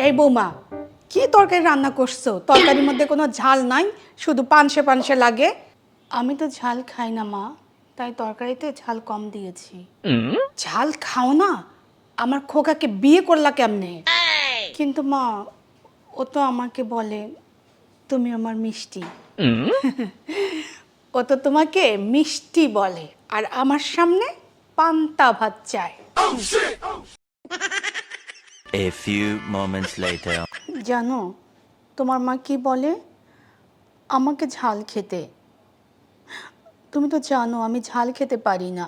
এই বৌমা, কি তরকারি রান্না করছো? তরকারির মধ্যে কোনো ঝাল নাই, শুধু পানসে পানসে লাগে। আমি তো ঝাল খাই না মা, তাই তরকারিতে ঝাল কম দিয়েছি। ঝাল খাও না? আমার খোকাকে বিয়ে করলা কেমনে? কিন্তু মা, ও তো আমাকে বলে তুমি আমার মিষ্টি। ও তো তোমাকে মিষ্টি বলে আর আমার সামনে পান্তা ভাত চায়। A few moments later. জানো তোমার মা কি বলে? আমাকে ঝাল খেতে। তুমি তো জানো আমি ঝাল খেতে পারি না।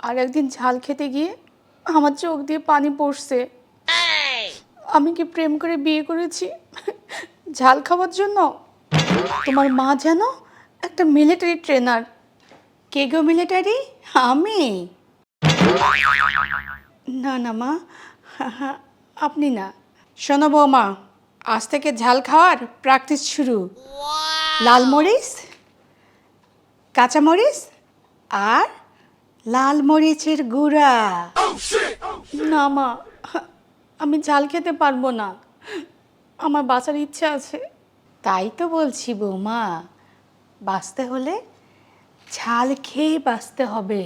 আর একদিন ঝাল খেতে গিয়ে আমার চোখ দিয়ে পানি পড়ছে। আমি কি প্রেম করে বিয়ে করেছি ঝাল খাওয়ার জন্য? তোমার মা যেন একটা মিলিটারি ট্রেনার। কে গো মিলিটারি? আমি? না না মা, আপনি না। শোনো বৌমা, আজ থেকে ঝাল খাওয়ার প্র্যাকটিস শুরু। লাল মরিচ, কাঁচা মরিচ আর লাল মরিচের গুঁড়া। না মা, আমি ঝাল খেতে পারবো না, আমার বাঁচার ইচ্ছা আছে। তাই তো বলছি বৌমা, বাঁচতে হলে ঝাল খেয়ে বাঁচতে হবে।